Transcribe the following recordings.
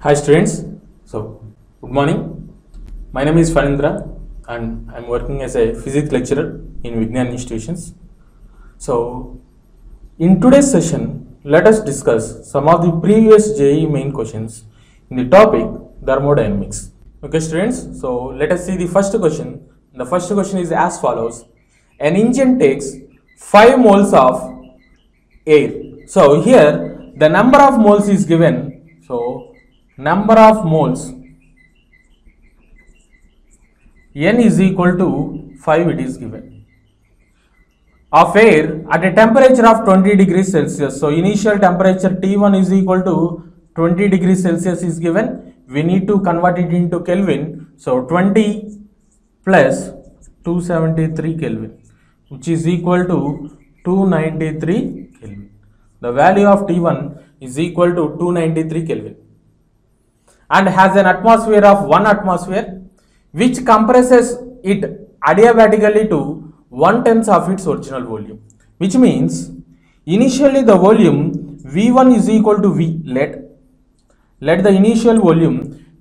Hi students, good morning. My name is Farindra and I am working as a physics lecturer in Vignan institutions. So in today's session, let us discuss some of the previous JEE main questions in the topic thermodynamics. Okay students, so let us see the first question. The first question is as follows. An engine takes 5 moles of air. So here the number of moles is given. So number of moles n is equal to 5 it is given of air at a temperature of 20 degrees Celsius. So initial temperature T1 is equal to 20 degrees Celsius is given. We need to convert it into Kelvin. So 20 plus 273 Kelvin, which is equal to 293 Kelvin. The value of T1 is equal to 293 Kelvin and has an atmosphere of 1 atmosphere, which compresses it adiabatically to 1/10 of its original volume, which means initially the volume V1 is equal to V. Let the initial volume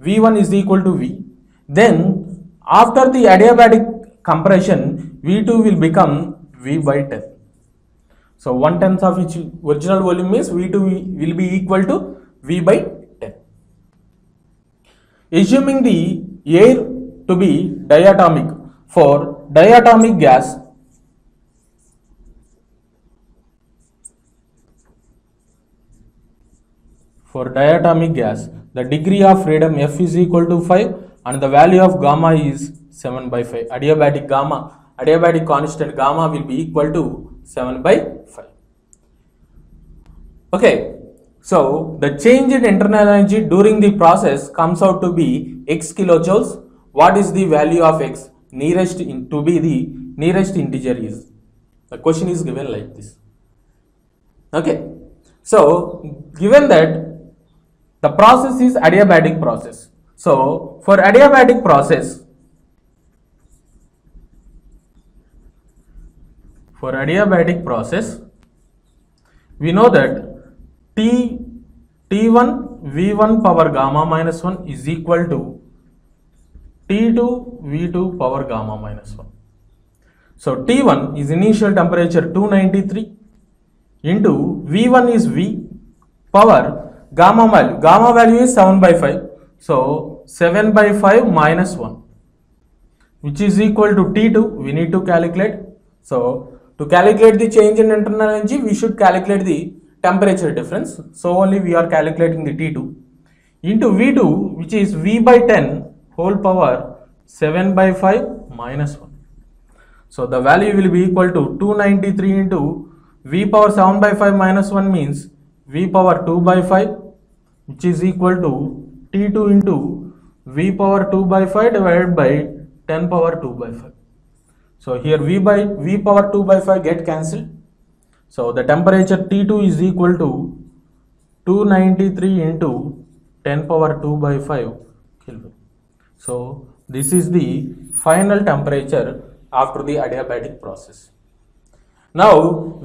V1 is equal to V. Then after the adiabatic compression, V2 will become V by 10. So 1/10 of its original volume means V2 will be equal to V by 10. Assuming the air to be diatomic, for diatomic gas, the degree of freedom F is equal to 5 and the value of gamma is 7 by 5. Adiabatic constant gamma will be equal to 7 by 5. Okay, so the change in internal energy during the process comes out to be x kilojoules. What is the value of x to be the nearest integer is? The question is given like this. Okay, so given that the process is adiabatic process. So for adiabatic process, we know that T1 V1 power gamma minus 1 is equal to T2 V2 power gamma minus 1. So T1 is initial temperature 293 into V1 is V power gamma value. Gamma value is 7 by 5. So 7 by 5 minus 1, which is equal to T2. We need to calculate. So to calculate the change in internal energy, we should calculate the temperature difference. So only we are calculating the T2 into V2, which is V by 10 whole power 7 by 5 minus 1. So the value will be equal to 293 into V power 7 by 5 minus 1 means V power 2 by 5, which is equal to T2 into V power 2 by 5 divided by 10 power 2 by 5. So here V power 2 by 5 get cancelled. So the temperature T2 is equal to 293 into 10 power 2 by 5 Kelvin. So this is the final temperature after the adiabatic process. Now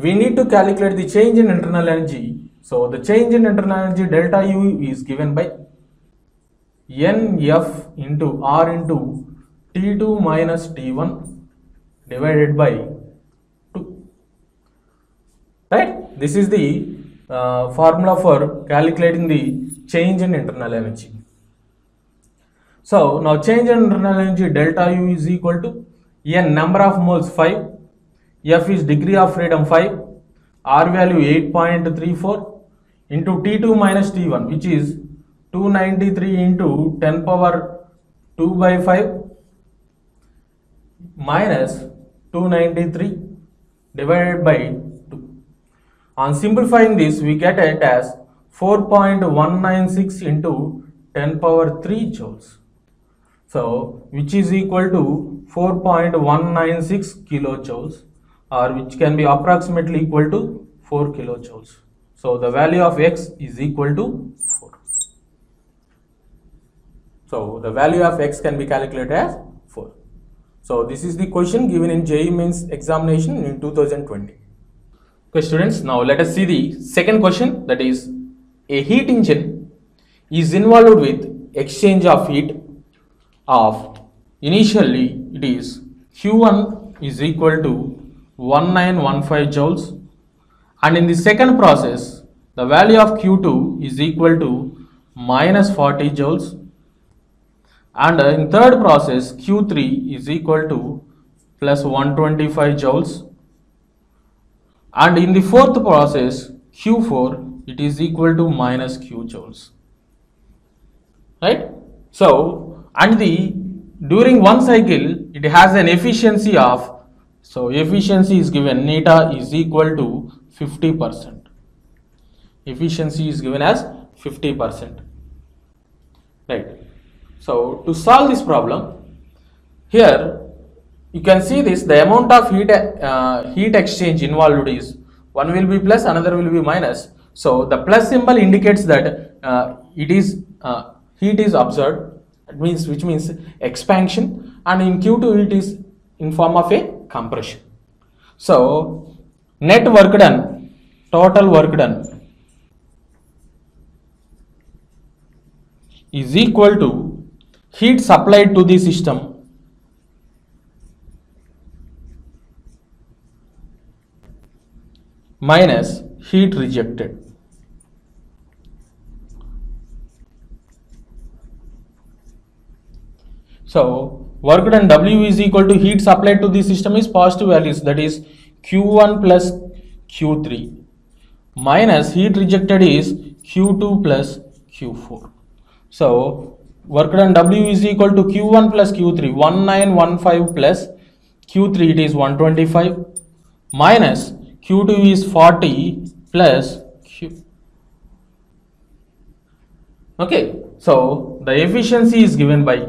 we need to calculate the change in internal energy. So the change in internal energy delta U is given by NF into R into T2 minus T1 divided by 2. Right? This is the formula for calculating the change in internal energy. So now change in internal energy delta U is equal to N number of moles 5, F is degree of freedom 5, R value 8.34 into T2 minus T1, which is 293 into 10 power 2 by 5 minus 293 divided by 2. On simplifying this, we get it as 4.196 into 10 power 3 joules. So which is equal to 4.196 kilojoules, or which can be approximately equal to 4 kilojoules. So the value of x is equal to 4. So the value of x can be calculated as 4. So this is the question given in JEE Mains examination in 2020. Okay students, now let us see the second question, that is a heat engine is involved with exchange of heat of, initially it is Q1 is equal to 1915 joules, and in the second process the value of Q2 is equal to minus 40 joules, and in third process Q3 is equal to plus 125 joules, and in the fourth process Q4 it is equal to minus Q joules, right? So, and the during one cycle it has an efficiency of, so efficiency is given neta is equal to 50%. Efficiency is given as 50%, right? So to solve this problem, here you can see this, the amount of heat exchange involved is, one will be plus, another will be minus. So the plus symbol indicates that it is heat is absorbed, which means expansion, and in Q2 it is in form of a compression. So net work done, total work done is equal to heat supplied to the system minus heat rejected. So work done W is equal to heat supplied to the system is positive values, that is Q1 plus Q3, minus heat rejected is Q2 plus Q4. So work done W is equal to Q1 plus Q3, 1915 plus Q3 it is 125, minus Q2 is 40 plus Q. Okay, so the efficiency is given by,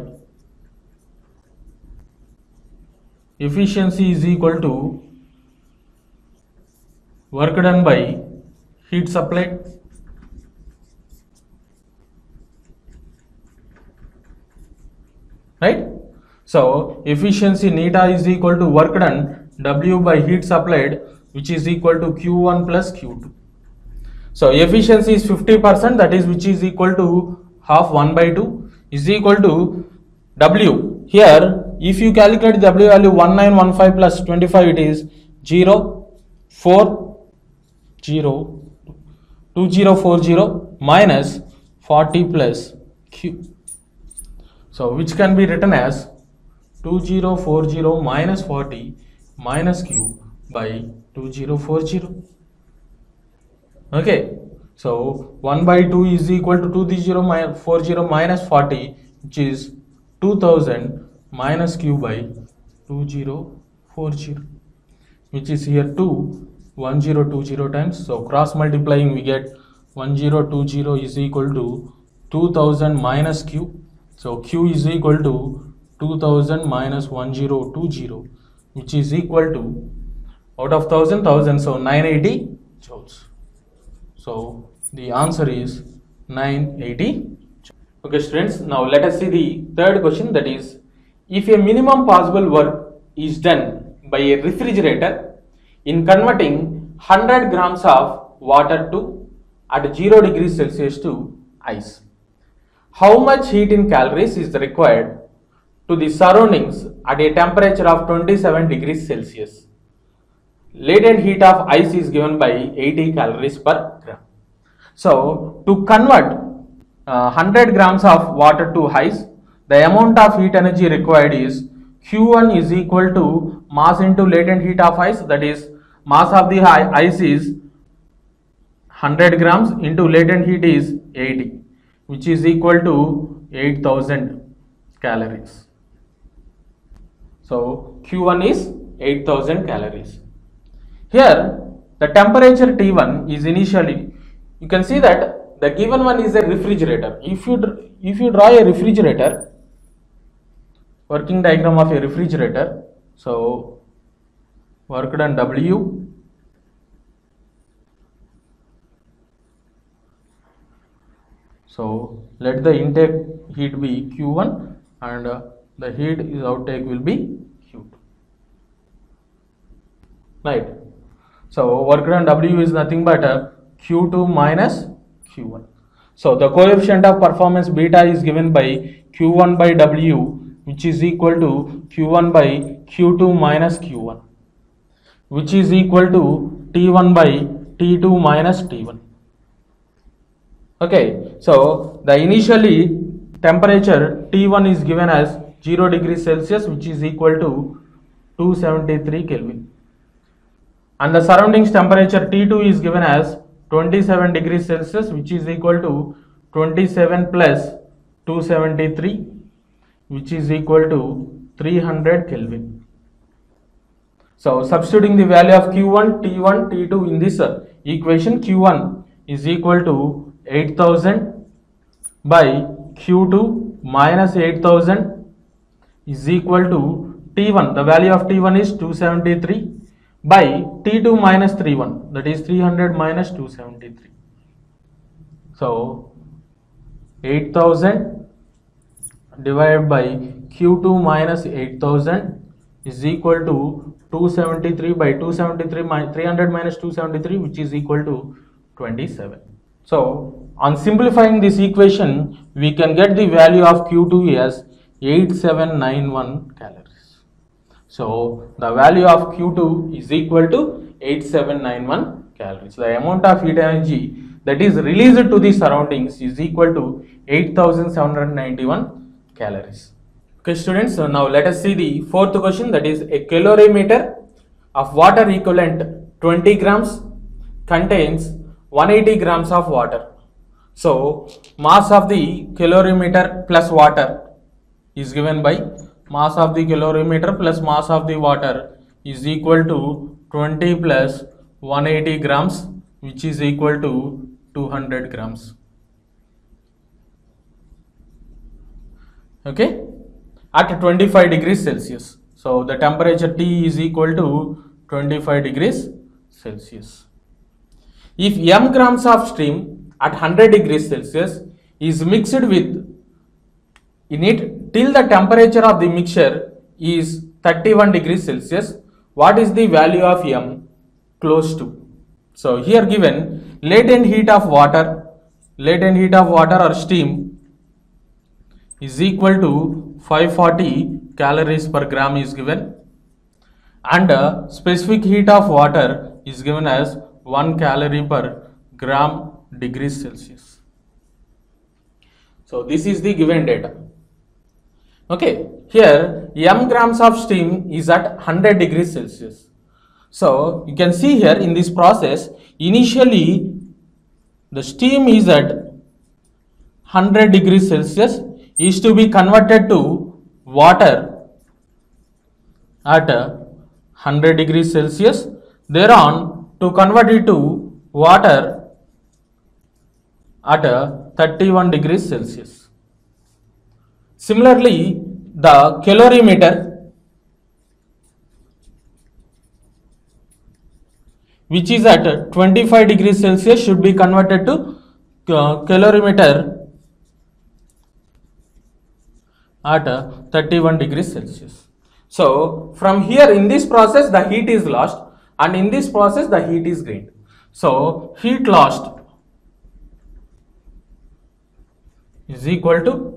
efficiency is equal to work done by heat supplied right. So efficiency neta is equal to work done W by heat supplied, which is equal to Q1 plus Q2. So efficiency is 50%, that is which is equal to half 1 by 2 is equal to W. Here if you calculate W value 1915 plus 25, it is 0, 4, 0, 2040 minus 40 plus Q. So which can be written as 2040 minus 40 minus Q by 2040. Okay, so 1 by 2 is equal to 2040 minus 40, which is 2000 minus Q by 2040, which is here 2 1020 times. So cross multiplying we get 1020 is equal to 2000 minus Q. So Q is equal to 2000 minus 1020, which is equal to, out of 1000, so 980 joules. So the answer is 980. Okay students, now let us see the third question, that is, if a minimum possible work is done by a refrigerator in converting 100 grams of water to at 0 degrees Celsius to ice, how much heat in calories is required to the surroundings at a temperature of 27 degrees Celsius? Latent heat of ice is given by 80 calories per gram. So to convert 100 grams of water to ice, the amount of heat energy required is Q1 is equal to mass into latent heat of ice, that is mass of the ice is 100 grams into latent heat is 80, which is equal to 8000 calories. So Q1 is 8000 calories. Here the temperature T1 is initially, you can see that the given one is a refrigerator. If you draw a refrigerator, working diagram of a refrigerator, so work done W, so let the intake heat be Q1 and the heat is outtake will be Q2, right. So work done W is nothing but Q2 minus Q1. So the coefficient of performance beta is given by Q1 by W, which is equal to Q1 by Q2 minus Q1, which is equal to T1 by T2 minus T1. Okay, so the initially temperature T1 is given as 0 degrees Celsius, which is equal to 273 Kelvin, and the surroundings temperature T2 is given as 27 degrees Celsius, which is equal to 27 plus 273, which is equal to 300 Kelvin. So substituting the value of Q1, T1, T2 in this equation, Q1 is equal to 8000 by Q2 minus 8000 is equal to T1. The value of T1 is 273 by T2 minus 31, that is 300 minus 273. So 8000 divided by Q2 minus 8000 is equal to 273 by 273 300 minus 273, which is equal to 27. So on simplifying this equation, we can get the value of Q2 as 8791 calories. So the value of Q2 is equal to 8791 calories. The amount of heat energy that is released to the surroundings is equal to 8791 calories. Okay students, so now let us see the fourth question, that is a calorimeter of water equivalent 20 grams contains 180 grams of water. So mass of the calorimeter plus water is given by mass of the calorimeter plus mass of the water is equal to 20 plus 180 grams, which is equal to 200 grams. Okay, at 25 degrees Celsius. So the temperature T is equal to 25 degrees Celsius. If m grams of stream at 100 degrees Celsius is mixed with in it till the temperature of the mixture is 31 degrees Celsius, what is the value of m close to? So here given latent heat of water or steam is equal to 540 calories per gram is given, and specific heat of water is given as 1 calorie per gram degrees Celsius. So this is the given data. Okay, here m grams of steam is at 100 degrees Celsius. So you can see here in this process, initially the steam is at 100 degrees Celsius is to be converted to water at 100 degrees Celsius. Thereon to convert it to water at 31 degrees Celsius. Similarly, the calorimeter, which is at 25 degrees Celsius, should be converted to calorimeter at 31 degrees Celsius. So from here in this process the heat is lost, and in this process the heat is gained. So heat lost is equal to,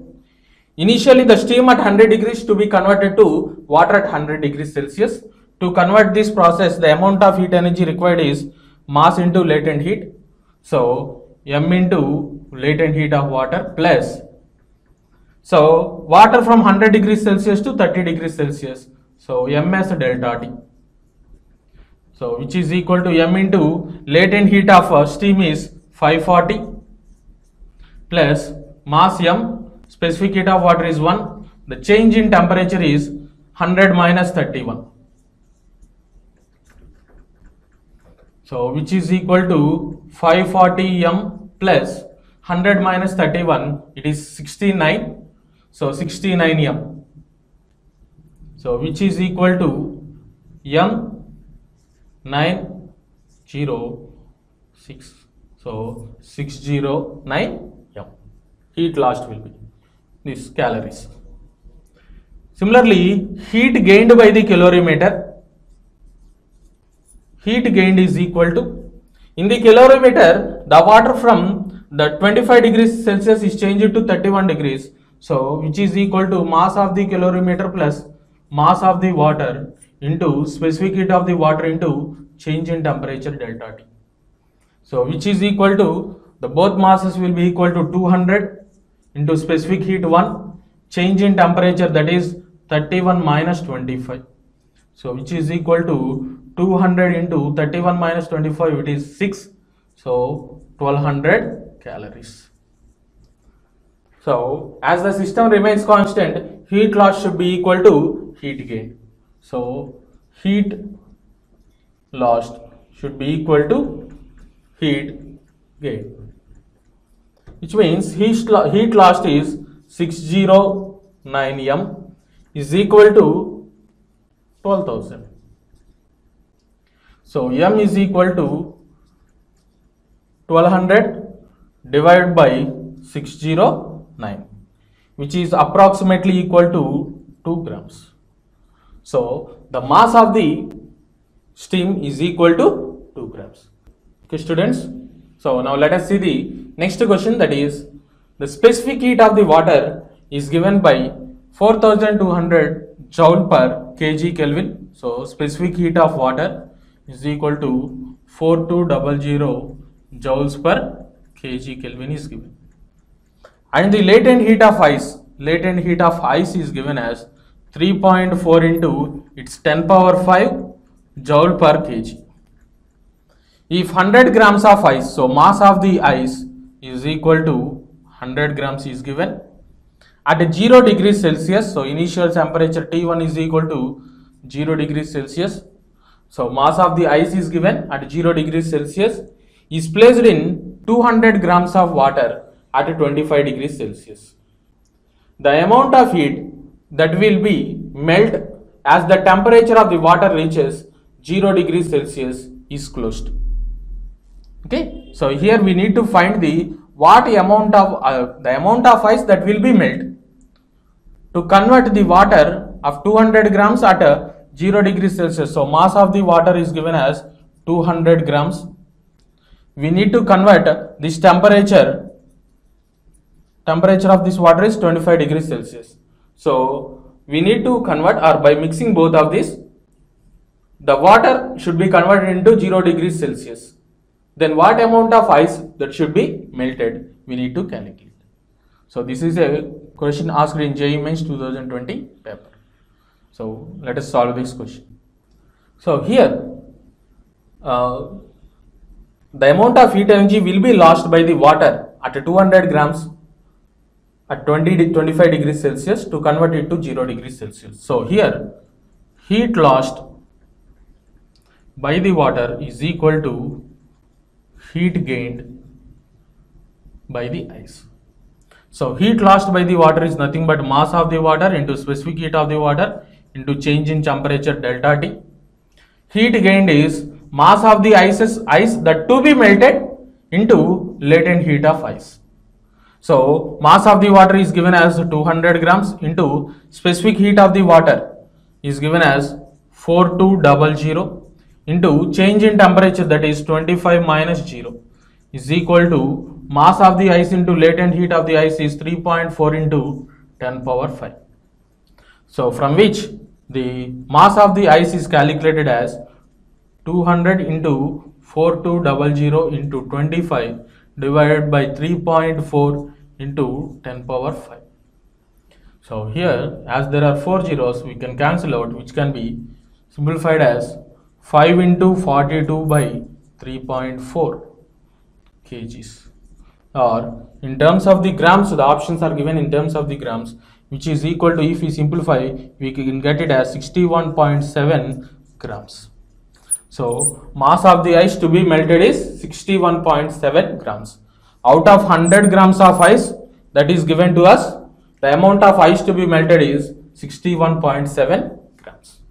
initially the steam at 100 degrees to be converted to water at 100 degrees Celsius. To convert this process, the amount of heat energy required is mass into latent heat. So m into latent heat of water plus, so water from 100 degrees Celsius to 30 degrees Celsius. So ms delta T. So which is equal to m into latent heat of steam is 540 plus mass m, specific heat of water is 1, the change in temperature is 100 minus 31. So which is equal to 540 m plus 100 minus 31, it is 69. So 69 m. So which is equal to m 906. So 609 m. Heat lost will be this calories. Similarly, heat gained by the calorimeter, heat gained is equal to, in the calorimeter the water from the 25 degrees Celsius is changed to 31 degrees. So which is equal to mass of the calorimeter plus mass of the water into specific heat of the water into change in temperature delta T. So which is equal to, the both masses will be equal to 200 into specific heat 1, change in temperature, that is 31 minus 25. So which is equal to 200 into 31 minus 25, it is 6. So 1200 calories. So as the system remains constant, heat loss should be equal to heat gain. So heat lost should be equal to heat gain, which means heat lost is 609 m is equal to 12,000. So m is equal to 1200 divided by 609, which is approximately equal to 2 grams. So the mass of the steam is equal to 2 grams. Okay, students. So now let us see the next question, that is the specific heat of the water is given by 4200 joule per kg Kelvin. So specific heat of water is equal to 4200 joules per kg Kelvin is given. And the latent heat of ice is given as 3.4 into its 10 power 5 joule per kg. If 100 grams of ice, so mass of the ice is equal to 100 grams is given at 0 degrees Celsius. So initial temperature T1 is equal to 0 degrees Celsius. So mass of the ice is given at 0 degrees Celsius, is placed in 200 grams of water at 25 degrees Celsius. The amount of heat that will be melt as the temperature of the water reaches 0 degrees Celsius is closed. Okay, so here we need to find the amount of ice that will be melt. To convert the water of 200 grams at 0 degrees Celsius, so mass of the water is given as 200 grams. We need to convert this temperature of this water is 25 degrees Celsius. So we need to convert, or by mixing both of these, the water should be converted into 0 degrees Celsius. Then what amount of ice that should be melted, we need to calculate. So this is a question asked in JEE Mains 2020 paper. So let us solve this question. So here the amount of heat energy will be lost by the water at 200 grams at 25 degrees Celsius to convert it to 0 degrees Celsius. So here heat lost by the water is equal to heat gained by the ice. So heat lost by the water is nothing but mass of the water into specific heat of the water into change in temperature delta T. Heat gained is mass of the ice that to be melted into latent heat of ice. So mass of the water is given as 200 grams into specific heat of the water is given as 4200 into change in temperature, that is 25 minus 0 is equal to mass of the ice into latent heat of the ice is 3.4 into 10 power 5. So from which the mass of the ice is calculated as 200 into 4200 into 25 divided by 3.4 into 10 power 5. So here, as there are 4 zeros, we can cancel out, which can be simplified as 5 into 42 by 3.4 kgs, or in terms of the grams, the options are given in terms of the grams, which is equal to, if we simplify, we can get it as 61.7 grams. So mass of the ice to be melted is 61.7 grams. Out of 100 grams of ice that is given to us, the amount of ice to be melted is 61.7 grams.